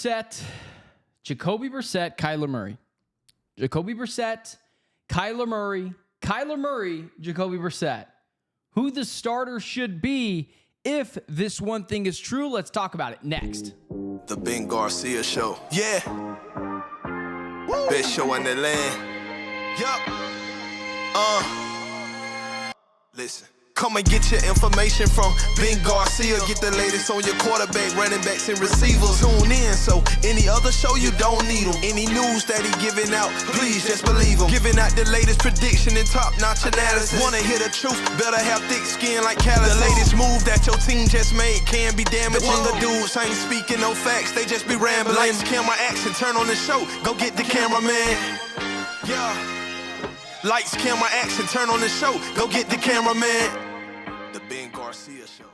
Brissett, Kyler Murray. Jacoby Brissett, Kyler Murray, Jacoby Brissett. Who the starter should be if this one thing is true? Let's talk about it next. The Ben Garcia Show. Yeah. Woo. Best show in the land. Yup. Listen. Come and get your information from Ben Garcia. Get the latest on your quarterback, running backs, and receivers. Tune in, so any other show you don't need them. Any news that he giving out, please just believe him. Giving out the latest prediction and top-notch analysis. Wanna hear the truth, better have thick skin like calluses. The latest move that your team just made can be damaging. The dudes ain't speaking no facts, they just be rambling. Lights, camera, action, turn on the show, go get the cameraman. Yeah. Lights, camera, action, turn on the show, go get the cameraman. The Ben Garcia Show.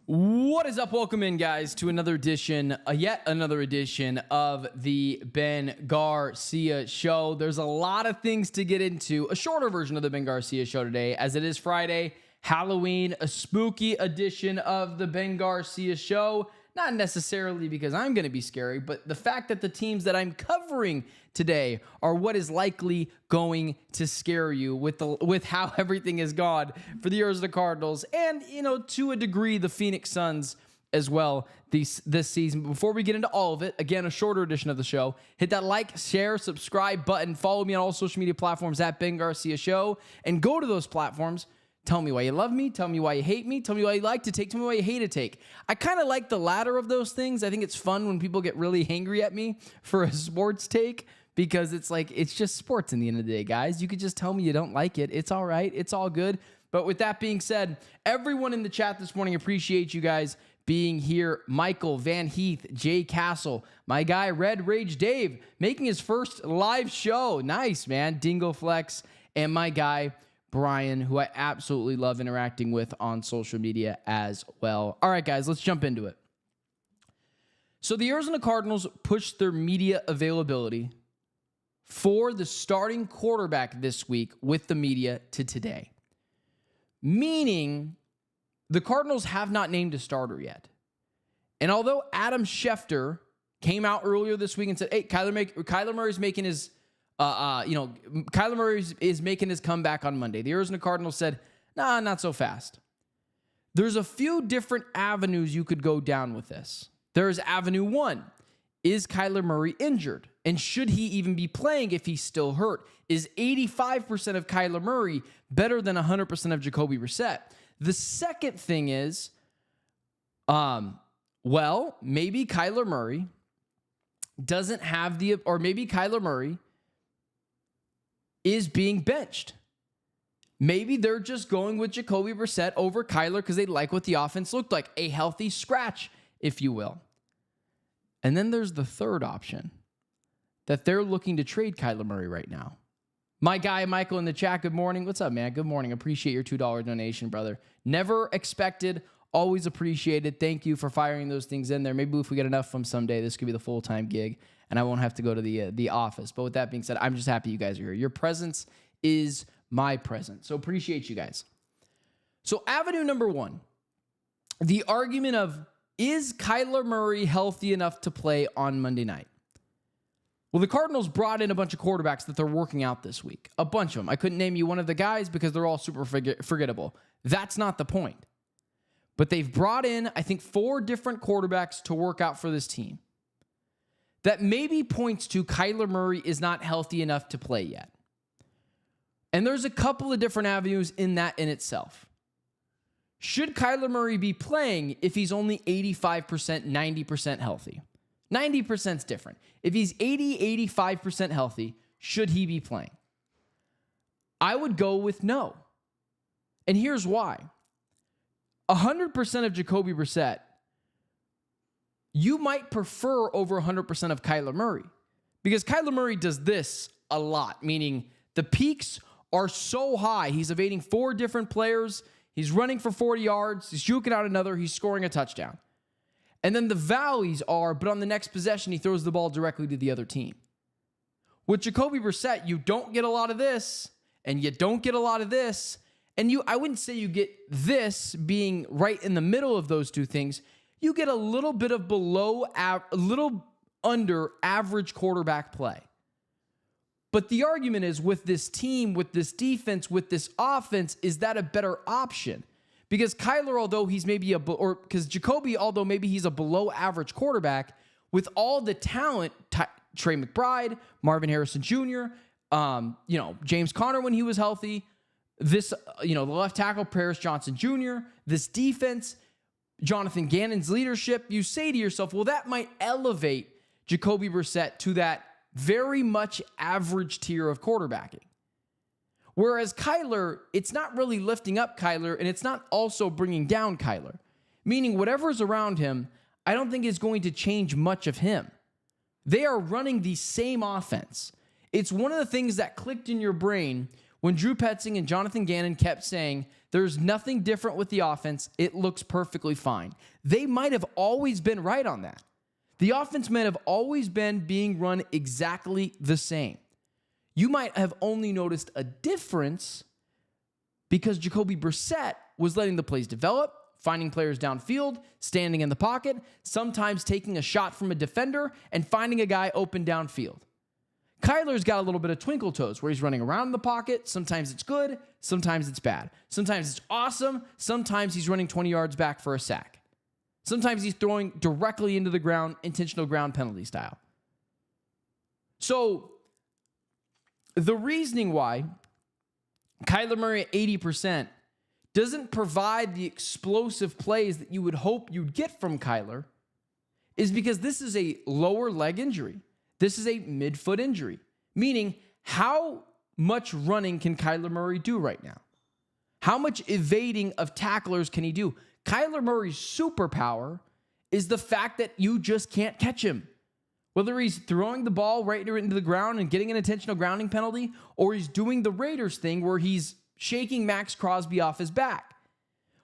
What is up? Welcome in, guys, to yet another edition of the Ben Garcia Show. There's a lot of things to get into. A shorter version of the Ben Garcia Show today, as it is Friday, Halloween, a spooky edition of the Ben Garcia Show. Not necessarily because I'm going to be scary, but the fact that the teams that I'm covering today are what is likely going to scare you with how everything has gone for the Arizona Cardinals and, to a degree, the Phoenix Suns as well this season. But before we get into all of it, again, a shorter edition of the show, hit that like, share, subscribe button, follow me on all social media platforms at Ben Garcia Show, and go to those platforms. Tell me why you love me. Tell me why you hate me. Tell me why you like to take. Tell me why you hate to take. I kind of like the latter of those things. I think it's fun when people get really angry at me for a sports take because it's just sports in the end of the day, guys. You could just tell me you don't like it. It's all right. It's all good. But with that being said, everyone in the chat this morning, appreciate you guys being here. Michael, Van Heath, Jay Castle, my guy, Red Rage Dave, making his first live show. Nice, man. Dingo Flex, and my guy, Brian, who I absolutely love interacting with on social media as well. All right, guys, let's jump into it. So the Arizona Cardinals pushed their media availability for the starting quarterback this week with the media to today, meaning the Cardinals have not named a starter yet. And although Adam Schefter came out earlier this week and said, hey, Kyler Murray's making his Kyler Murray is making his comeback on Monday, the Arizona Cardinals said, nah, not so fast. There's a few different avenues you could go down with this. There's avenue one. Is Kyler Murray injured? And should he even be playing if he's still hurt? Is 85% of Kyler Murray better than 100% of Jacoby Brissett? The second thing is, maybe Kyler Murray doesn't have maybe Kyler Murray is being benched. Maybe they're just going with Jacoby Brissett over Kyler because they like what the offense looked like. A healthy scratch, if you will. And then there's the third option, that they're looking to trade Kyler Murray right now. My guy, Michael, in the chat, good morning. What's up, man? Good morning. Appreciate your $2 donation, brother. Never expected, always appreciated. Thank you for firing those things in there. Maybe if we get enough from someday, this could be the full-time gig, and I won't have to go to the office. But with that being said, I'm just happy you guys are here. Your presence is my present. So appreciate you guys. So avenue number one, the argument of, is Kyler Murray healthy enough to play on Monday night? Well, the Cardinals brought in a bunch of quarterbacks that they're working out this week. A bunch of them. I couldn't name you one of the guys because they're all super forgettable. That's not the point. But they've brought in, I think, 4 different quarterbacks to work out for this team. That maybe points to Kyler Murray is not healthy enough to play yet. And there's a couple of different avenues in that in itself. Should Kyler Murray be playing if he's only 85%, 90% healthy? 90% is different. If he's 80, 85% healthy, should he be playing? I would go with no. And here's why. 100% of Jacoby Brissett, you might prefer over 100% of Kyler Murray. Because Kyler Murray does this a lot, meaning the peaks are so high. He's evading 4 different players. He's running for 40 yards. He's juking out another. He's scoring a touchdown. And then the valleys are, but on the next possession, he throws the ball directly to the other team. With Jacoby Brissett, you don't get a lot of this, and you don't get a lot of this. And I wouldn't say you get this being right in the middle of those two things. You get a little bit of under average quarterback play. But the argument is, with this team, with this defense, with this offense, is that a better option? Because Kyler, although he's maybe because Jacoby, although maybe he's a below average quarterback, with all the talent, Trey McBride, Marvin Harrison Jr., James Conner when he was healthy, the left tackle, Paris Johnson Jr., this defense, Jonathan Gannon's leadership, you say to yourself, well, that might elevate Jacoby Brissett to that very much average tier of quarterbacking. Whereas Kyler, it's not really lifting up Kyler, and it's not also bringing down Kyler. Meaning whatever's around him, I don't think is going to change much of him. They are running the same offense. It's one of the things that clicked in your brain when Drew Petzing and Jonathan Gannon kept saying, there's nothing different with the offense. It looks perfectly fine. They might have always been right on that. The offense might have always been being run exactly the same. You might have only noticed a difference because Jacoby Brissett was letting the plays develop, finding players downfield, standing in the pocket, sometimes taking a shot from a defender and finding a guy open downfield. Kyler's got a little bit of twinkle toes where he's running around in the pocket. Sometimes it's good, sometimes it's bad. Sometimes it's awesome, sometimes he's running 20 yards back for a sack. Sometimes he's throwing directly into the ground, intentional ground penalty style. So the reasoning why Kyler Murray at 80% doesn't provide the explosive plays that you would hope you'd get from Kyler is because this is a lower leg injury. This is a midfoot injury, meaning how much running can Kyler Murray do right now? How much evading of tacklers can he do? Kyler Murray's superpower is the fact that you just can't catch him. Whether he's throwing the ball right into the ground and getting an intentional grounding penalty, or he's doing the Raiders thing where he's shaking Max Crosby off his back.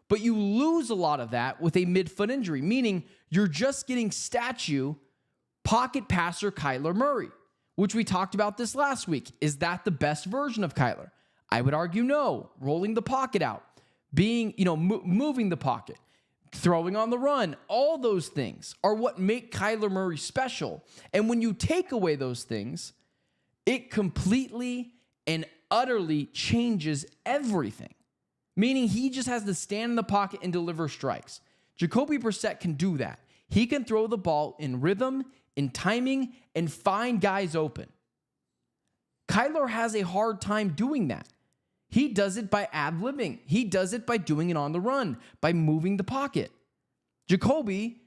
But you lose a lot of that with a midfoot injury, meaning you're just getting statue pocket passer Kyler Murray, which we talked about this last week. Is that the best version of Kyler? I would argue no. Rolling the pocket out, being, moving the pocket, throwing on the run, all those things are what make Kyler Murray special. And when you take away those things, it completely and utterly changes everything. Meaning he just has to stand in the pocket and deliver strikes. Jacoby Brissett can do that. He can throw the ball in rhythm, in timing, and find guys open. Kyler has a hard time doing that. He does it by ad-libbing. He does it by doing it on the run, by moving the pocket. Jacoby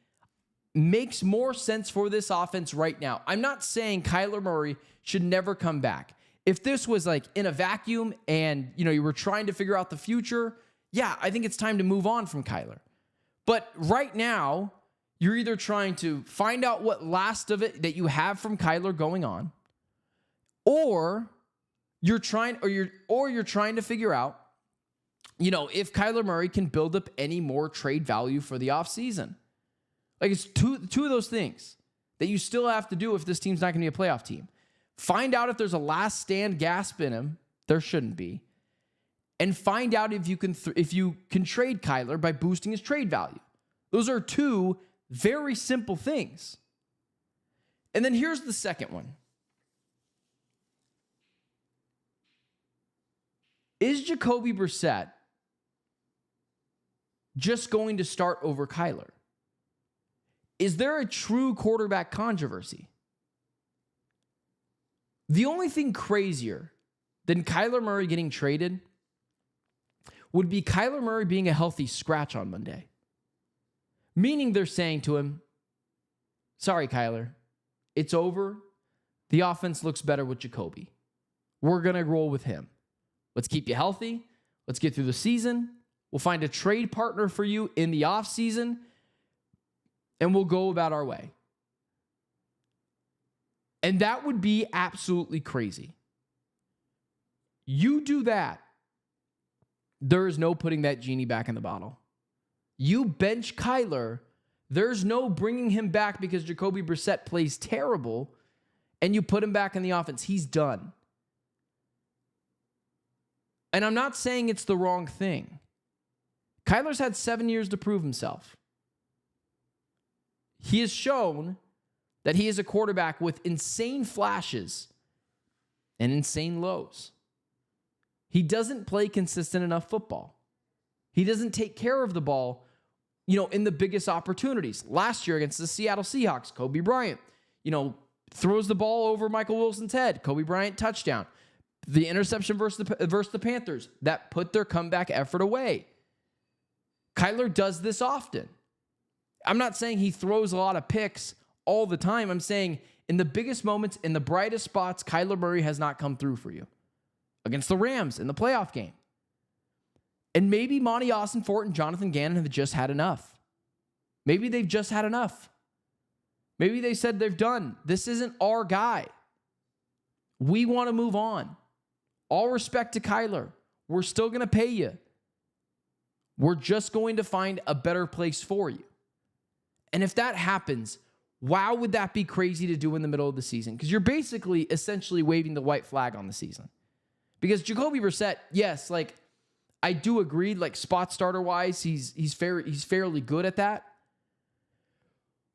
makes more sense for this offense right now. I'm not saying Kyler Murray should never come back. If this was like in a vacuum and, you were trying to figure out the future, yeah, I think it's time to move on from Kyler. But right now, you're either trying to find out what last of it that you have from Kyler going on, or you're trying to figure out, if Kyler Murray can build up any more trade value for the offseason. Like, it's two of those things that you still have to do if this team's not going to be a playoff team. Find out if there's a last stand gasp in him. There shouldn't be. And find out if you can trade Kyler by boosting his trade value. Those are two very simple things. And then here's the second one. Is Jacoby Brissett just going to start over Kyler? Is there a true quarterback controversy? The only thing crazier than Kyler Murray getting traded would be Kyler Murray being a healthy scratch on Monday. Meaning they're saying to him, sorry, Kyler, it's over. The offense looks better with Jacoby. We're going to roll with him. Let's keep you healthy. Let's get through the season. We'll find a trade partner for you in the offseason, and we'll go about our way. And that would be absolutely crazy. You do that, there is no putting that genie back in the bottle. You bench Kyler, there's no bringing him back because Jacoby Brissett plays terrible, and you put him back in the offense. He's done. And I'm not saying it's the wrong thing. Kyler's had 7 years to prove himself. He has shown that he is a quarterback with insane flashes and insane lows. He doesn't play consistent enough football. He doesn't take care of the ball, in the biggest opportunities. Last year against the Seattle Seahawks, Kobe Bryant, throws the ball over Michael Wilson's head. Kobe Bryant touchdown. The interception versus the Panthers that put their comeback effort away. Kyler does this often. I'm not saying he throws a lot of picks all the time. I'm saying in the biggest moments, in the brightest spots, Kyler Murray has not come through for you. Against the Rams in the playoff game. And maybe Monty Austin-Fort and Jonathan Gannon have just had enough. Maybe they've just had enough. Maybe they said they're done. This isn't our guy. We want to move on. All respect to Kyler. We're still going to pay you. We're just going to find a better place for you. And if that happens, wow, would that be crazy to do in the middle of the season? Because you're basically essentially waving the white flag on the season. Because Jacoby Brissett, yes, I do agree, spot starter wise, he's fairly good at that.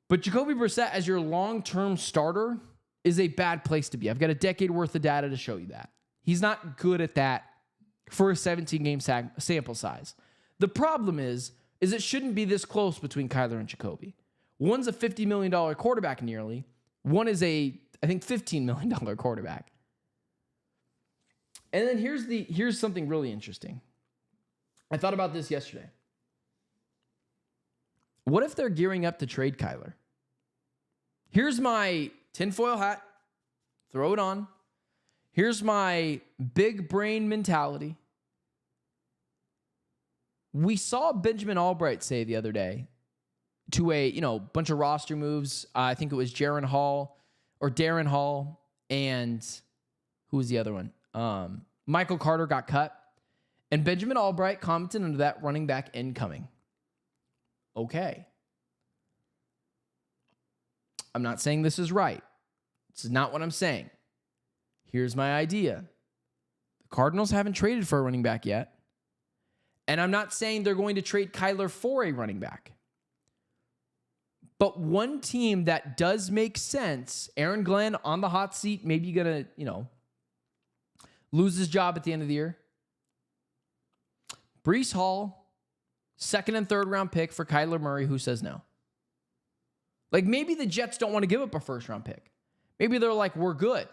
But Jacoby Brissett as your long-term starter is a bad place to be. I've got a decade worth of data to show you that. He's not good at that for a 17-game sample size. The problem is it shouldn't be this close between Kyler and Jacoby. One's a $50 million quarterback nearly. One is I think, $15 million quarterback. And then here's something really interesting. I thought about this yesterday. What if they're gearing up to trade Kyler? Here's my tinfoil hat. Throw it on. Here's my big brain mentality. We saw Benjamin Albright say the other day to a, bunch of roster moves. I think it was Darren Hall, and who was the other one? Michael Carter got cut. And Benjamin Albright commented under that running back incoming. Okay. I'm not saying this is right. This is not what I'm saying. Here's my idea. The Cardinals haven't traded for a running back yet. And I'm not saying they're going to trade Kyler for a running back. But one team that does make sense, Aaron Glenn on the hot seat, maybe going to, lose his job at the end of the year. Breece Hall, second and third round pick for Kyler Murray, who says no. Maybe the Jets don't want to give up a first round pick. Maybe they're like, we're good.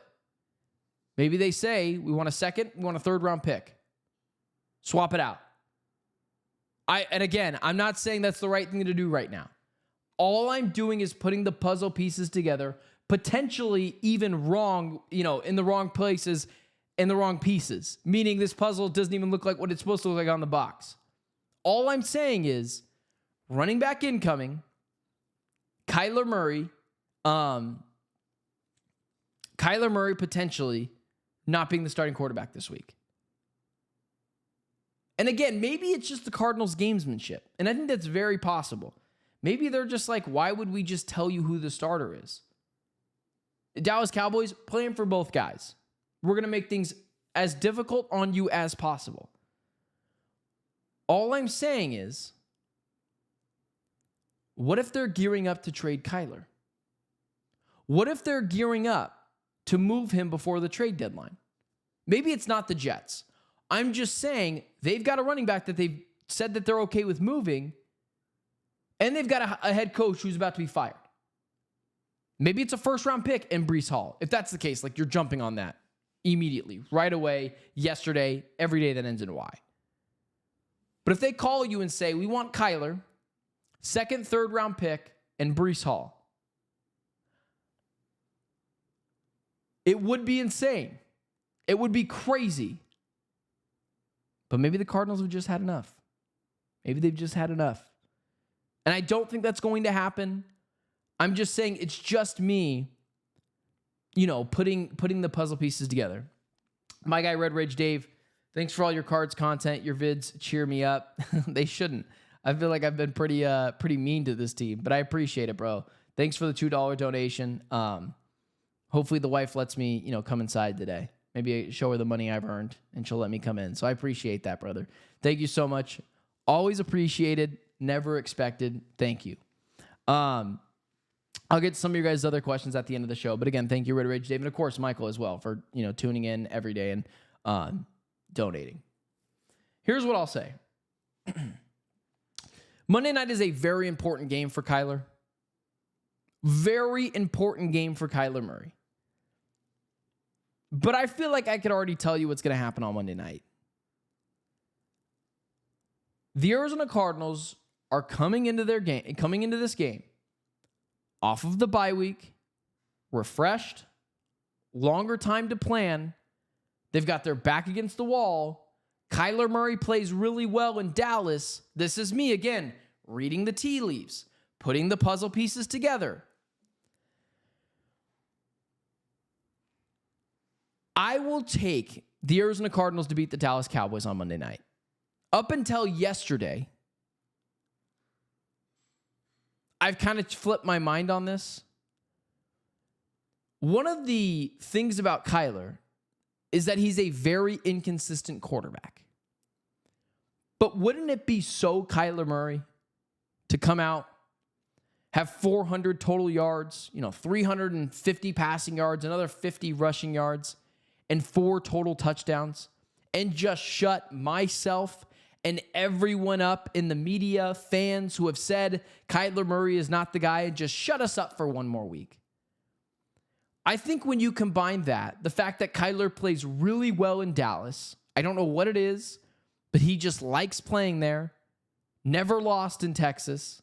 Maybe they say, we want a second, we want a third round pick. Swap it out. And again, I'm not saying that's the right thing to do right now. All I'm doing is putting the puzzle pieces together, potentially even wrong, in the wrong places, in the wrong pieces. Meaning this puzzle doesn't even look like what it's supposed to look like on the box. All I'm saying is running back incoming, Kyler Murray potentially not being the starting quarterback this week. And again, maybe it's just the Cardinals' gamesmanship. And I think that's very possible. Maybe they're just like, why would we just tell you who the starter is? The Dallas Cowboys, playing for both guys. We're going to make things as difficult on you as possible. All I'm saying is, what if they're gearing up to trade Kyler? What if they're gearing up to move him before the trade deadline? Maybe it's not the Jets. I'm just saying they've got a running back that they've said that they're okay with moving, and they've got a head coach who's about to be fired. Maybe it's a first-round pick in Breece Hall. If that's the case, you're jumping on that immediately, right away, yesterday, every day that ends in Y. But if they call you and say, we want Kyler, second, third-round pick, and Breece Hall, it would be insane. It would be crazy. But maybe the Cardinals have just had enough. Maybe they've just had enough. And I don't think that's going to happen. I'm just saying it's just me, putting the puzzle pieces together. My guy, Red Rage Dave, thanks for all your cards content. Your vids cheer me up. They shouldn't. I feel like I've been pretty mean to this team, but I appreciate it, bro. Thanks for the $2 donation. Hopefully the wife lets me, come inside today. Maybe show her the money I've earned, and she'll let me come in. So I appreciate that, brother. Thank you so much. Always appreciated, never expected. Thank you. I'll get to some of your guys' other questions at the end of the show. But again, thank you, Red Rage Dave, and of course, Michael as well for, tuning in every day and donating. Here's what I'll say. Monday night is a very important game for Kyler. Very important game for Kyler Murray. But I feel like I could already tell you what's going to happen on Monday night. The Arizona Cardinals are coming into this game off of the bye week, refreshed, longer time to plan. They've got their back against the wall. Kyler Murray plays really well in Dallas. This is me again, reading the tea leaves, putting the puzzle pieces together. I will take the Arizona Cardinals to beat the Dallas Cowboys on Monday night. Up until yesterday, I've kind of flipped my mind on this. One of the things about Kyler is that he's a very inconsistent quarterback. But wouldn't it be so Kyler Murray to come out, have 400 total yards, 350 passing yards, another 50 rushing yards, and 4 total touchdowns, and just shut myself and everyone up in the media, fans who have said Kyler Murray is not the guy, and just shut us up for one more week? I think when you combine that, the fact that Kyler plays really well in Dallas, I don't know what it is, but he just likes playing there, never lost in Texas,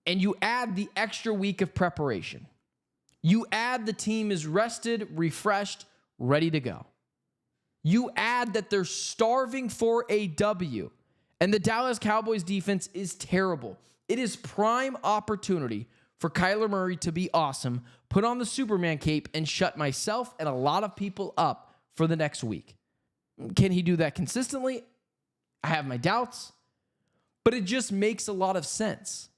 and you add the extra week of preparation. You add the team is rested, refreshed, ready to go. You add that they're starving for a W, and the Dallas Cowboys defense is terrible. It is prime opportunity for Kyler Murray to be awesome, put on the Superman cape, and shut myself and a lot of people up for the next week. Can he do that consistently? I have my doubts, but it just makes a lot of sense.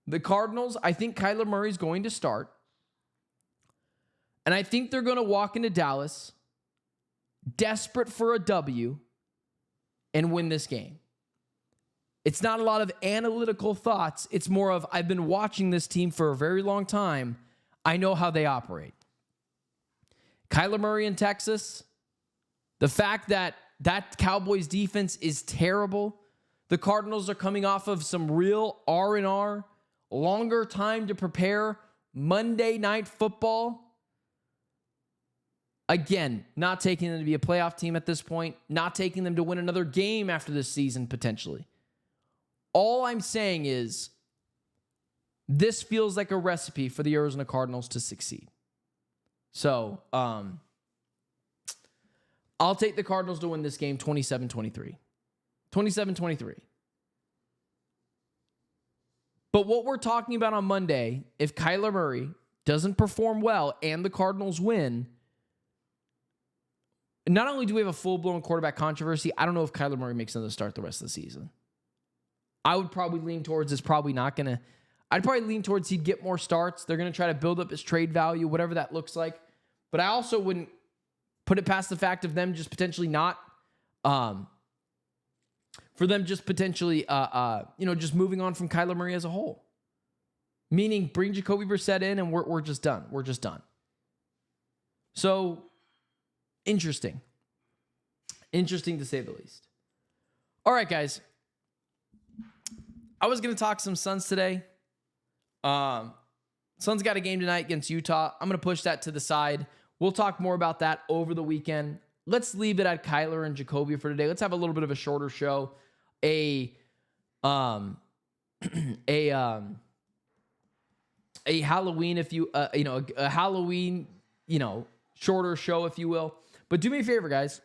The Cardinals, I think Kyler Murray's going to start, and I think they're going to walk into Dallas desperate for a W and win this game. It's not a lot of analytical thoughts. It's more of, I've been watching this team for a very long time. I know how they operate. Kyler Murray in Texas, the fact that that Cowboys defense is terrible. The Cardinals are coming off of some real R&R, longer time to prepare, Monday Night Football. Again, not taking them to be a playoff team at this point, not taking them to win another game after this season, potentially. All I'm saying is this feels like a recipe for the Arizona Cardinals to succeed. So, I'll take the Cardinals to win this game 27-23. 27-23. But what we're talking about on Monday, if Kyler Murray doesn't perform well and the Cardinals win, not only do we have a full-blown quarterback controversy, I don't know if Kyler Murray makes another start the rest of the season. I would probably lean towards it's probably not going to. I'd probably lean towards he'd get more starts. They're going to try to build up his trade value, whatever that looks like. But I also wouldn't put it past the fact of them just potentially not, for them just potentially, just moving on from Kyler Murray as a whole. Meaning bring Jacoby Brissett in and we're just done. We're just done. So, interesting. Interesting to say the least. All right, guys. I was going to talk some Suns today. Suns got a game tonight against Utah. I'm going to push that to the side. We'll talk more about that over the weekend. Let's leave it at Kyler and Jacoby for today. Let's have a little bit of a shorter show. A Halloween, if you, a Halloween, shorter show, if you will. But do me a favor, guys.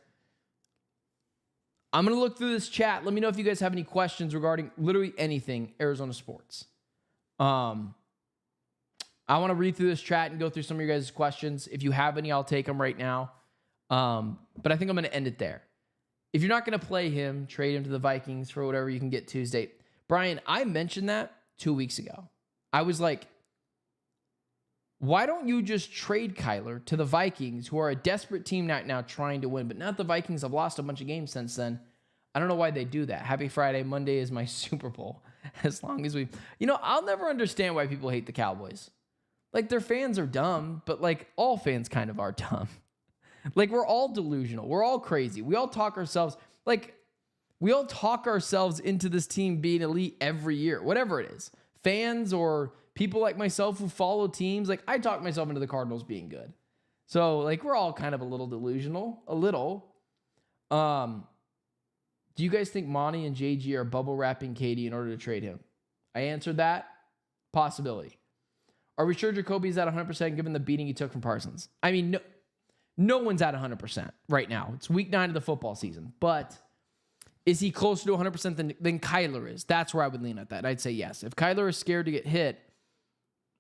I'm going to look through this chat. Let me know if you guys have any questions regarding literally anything Arizona sports. I want to read through this chat and go through some of your guys' questions. If you have any, I'll take them right now. But I think I'm going to end it there. If you're not going to play him, trade him to the Vikings for whatever you can get Tuesday. Brian, I mentioned that 2 weeks ago. I was like, why don't you just trade Kyler to the Vikings, who are a desperate team right now trying to win? But now the Vikings have lost a bunch of games since then. I don't know why they do that. Happy Friday. Monday is my Super Bowl. As long as we, I'll never understand why people hate the Cowboys. Like, their fans are dumb, but like all fans kind of are dumb. Like, we're all delusional. We're all crazy. We all talk ourselves into this team being elite every year, whatever it is. Fans or people like myself who follow teams, like I talk myself into the Cardinals being good. So like we're all kind of a little delusional, a little. Do you guys think Monty and JG are bubble wrapping Katie in order to trade him? I answered that. Possibility. Are we sure Jacoby's at 100% given the beating he took from Parsons? I mean, no one's at 100% right now. It's week 9 of the football season. But is he closer to 100% than Kyler is? That's where I would lean at that. I'd say yes. If Kyler is scared to get hit,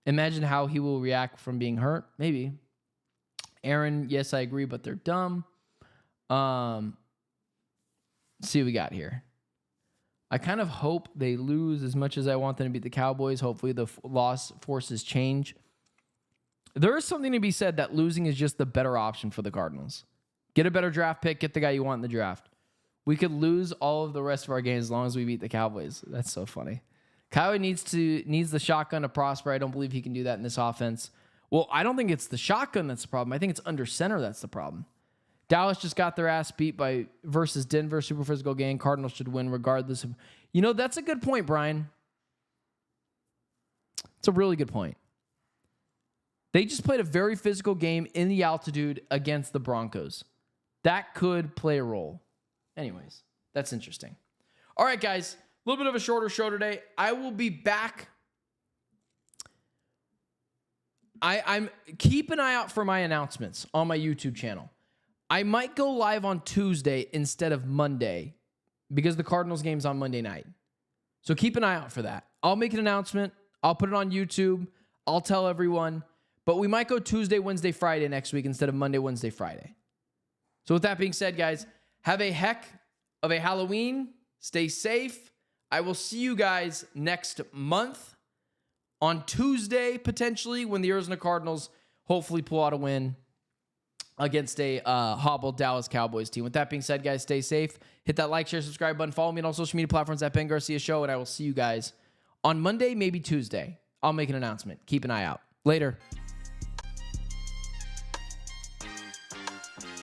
imagine how he will react from being hurt. Maybe. Aaron, yes, I agree, but they're dumb. See what we got here. I kind of hope they lose as much as I want them to beat the Cowboys. Hopefully the loss forces change. There is something to be said that losing is just the better option for the Cardinals. Get a better draft pick. Get the guy you want in the draft. We could lose all of the rest of our games as long as we beat the Cowboys. That's so funny. Kyle needs the shotgun to prosper. I don't believe he can do that in this offense. Well, I don't think it's the shotgun that's the problem. I think it's under center that's the problem. Dallas just got their ass beat versus Denver. Super physical game. Cardinals should win regardless of... that's a good point, Brian. It's a really good point. They just played a very physical game in the altitude against the Broncos. That could play a role. Anyways, that's interesting. All right, guys. A little bit of a shorter show today. I will be back. I'm keep an eye out for my announcements on my YouTube channel. I might go live on Tuesday instead of Monday because the Cardinals game's on Monday night. So keep an eye out for that. I'll make an announcement. I'll put it on YouTube. I'll tell everyone. But we might go Tuesday, Wednesday, Friday next week instead of Monday, Wednesday, Friday. So with that being said, guys, have a heck of a Halloween. Stay safe. I will see you guys next month on Tuesday, potentially, when the Arizona Cardinals hopefully pull out a win against a hobbled Dallas Cowboys team. With that being said, guys, stay safe. Hit that like, share, subscribe button. Follow me on all social media platforms at Ben Garcia Show, and I will see you guys on Monday, maybe Tuesday. I'll make an announcement. Keep an eye out. Later.